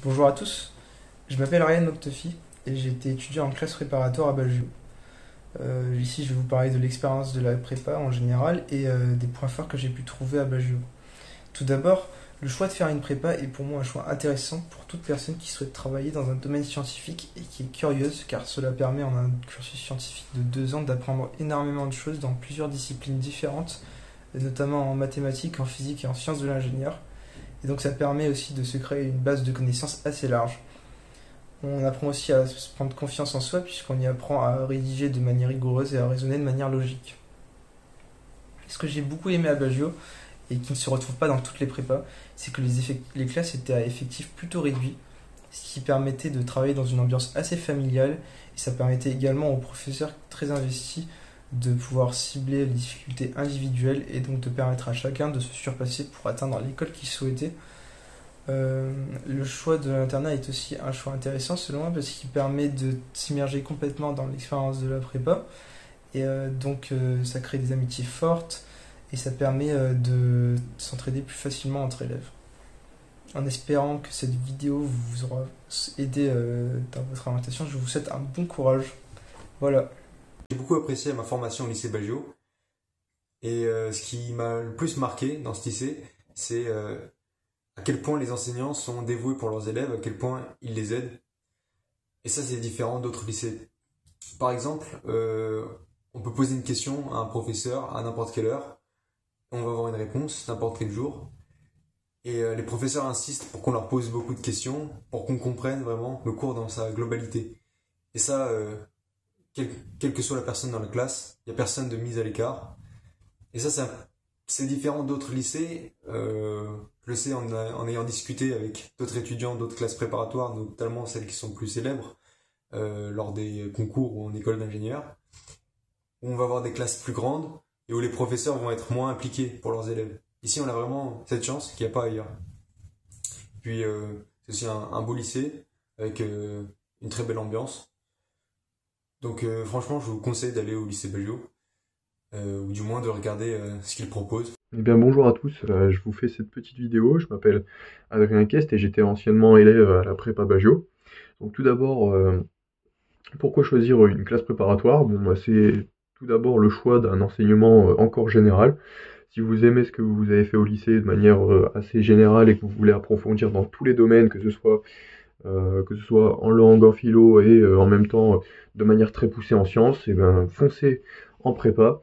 Bonjour à tous, je m'appelle Ryan Moktofi et j'ai été étudiant en classe préparatoire à Baggio. Ici, je vais vous parler de l'expérience de la prépa en général et des points forts que j'ai pu trouver à Baggio. Tout d'abord, le choix de faire une prépa est pour moi un choix intéressant pour toute personne qui souhaite travailler dans un domaine scientifique et qui est curieuse, car cela permet en un cursus scientifique de 2 ans d'apprendre énormément de choses dans plusieurs disciplines différentes, notamment en mathématiques, en physique et en sciences de l'ingénieur. Et donc ça permet aussi de se créer une base de connaissances assez large. On apprend aussi à se prendre confiance en soi puisqu'on y apprend à rédiger de manière rigoureuse et à raisonner de manière logique. Ce que j'ai beaucoup aimé à Baggio et qui ne se retrouve pas dans toutes les prépas, c'est que les classes étaient à effectifs plutôt réduits, ce qui permettait de travailler dans une ambiance assez familiale et ça permettait également aux professeurs très investis de pouvoir cibler les difficultés individuelles et donc de permettre à chacun de se surpasser pour atteindre l'école qu'il souhaitait. Le choix de l'internat est aussi un choix intéressant selon moi parce qu'il permet de s'immerger complètement dans l'expérience de la prépa et ça crée des amitiés fortes et ça permet de s'entraider plus facilement entre élèves. En espérant que cette vidéo vous aura aidé dans votre orientation, je vous souhaite un bon courage. Voilà. J'ai beaucoup apprécié ma formation au lycée Baggio et ce qui m'a le plus marqué dans ce lycée, c'est à quel point les enseignants sont dévoués pour leurs élèves, à quel point ils les aident. Et ça, c'est différent d'autres lycées. Par exemple, on peut poser une question à un professeur à n'importe quelle heure, on va avoir une réponse n'importe quel jour. Et les professeurs insistent pour qu'on leur pose beaucoup de questions, pour qu'on comprenne vraiment le cours dans sa globalité. Et ça, quelle que soit la personne dans la classe, il n'y a personne de mise à l'écart. Et ça, c'est différent d'autres lycées. Je le sais en ayant discuté avec d'autres étudiants d'autres classes préparatoires, notamment celles qui sont plus célèbres, lors des concours ou en école d'ingénieur, où on va avoir des classes plus grandes et où les professeurs vont être moins impliqués pour leurs élèves. Ici, on a vraiment cette chance qu'il n'y a pas ailleurs. Puis, c'est aussi un beau lycée avec une très belle ambiance. Donc franchement, je vous conseille d'aller au lycée Baggio, ou du moins de regarder ce qu'ils proposent. Eh bien bonjour à tous, je vous fais cette petite vidéo, je m'appelle Adrien Kest et j'étais anciennement élève à la prépa Baggio. Donc tout d'abord, pourquoi choisir une classe préparatoire? Bon, bah, c'est tout d'abord le choix d'un enseignement encore général. Si vous aimez ce que vous avez fait au lycée de manière assez générale et que vous voulez approfondir dans tous les domaines, que ce soit en langue, en philo et en même temps de manière très poussée en sciences, et ben foncez en prépa.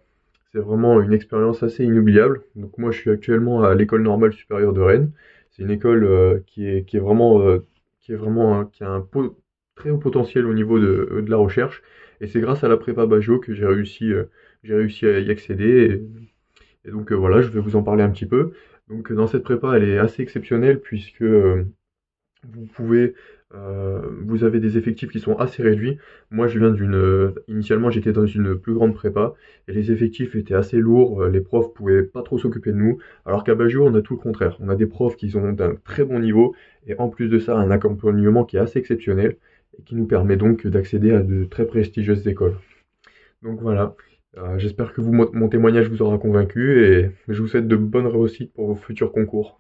C'est vraiment une expérience assez inoubliable. Donc moi je suis actuellement à l'école normale supérieure de Rennes. C'est une école qui a un très haut potentiel au niveau de la recherche. Et c'est grâce à la prépa Baggio que j'ai réussi à y accéder. Et donc voilà, je vais vous en parler un petit peu. Donc dans cette prépa, elle est assez exceptionnelle puisque vous pouvez, vous avez des effectifs qui sont assez réduits. Moi, je viens initialement, j'étais dans une plus grande prépa et les effectifs étaient assez lourds. Les profs pouvaient pas trop s'occuper de nous. Alors qu'à Baggio, on a tout le contraire. On a des profs qui sont d'un très bon niveau et en plus de ça, un accompagnement qui est assez exceptionnel et qui nous permet donc d'accéder à de très prestigieuses écoles. Donc voilà. J'espère que mon témoignage vous aura convaincu et je vous souhaite de bonnes réussites pour vos futurs concours.